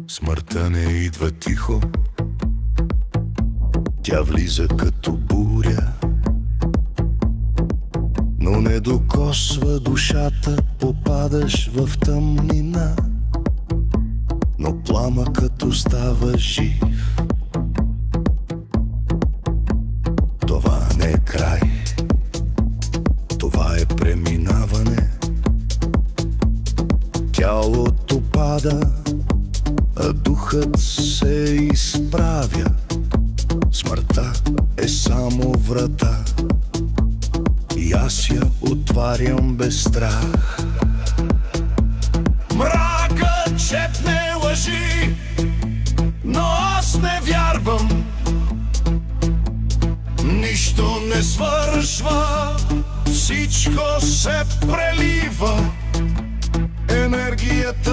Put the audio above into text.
Смъртта не идва тихо, тя влиза като буря, но не докосва душата, попадаш в тъмнина, но пламъкът остава жив. Това не е край, това е преминаване. Тялото пада, а духът се изправя. Смъртта е само врата и аз я отварям без страх. Мракът шепне лъжи, но аз не вярвам. Нищо не свършва, всичко се прелива. Енергията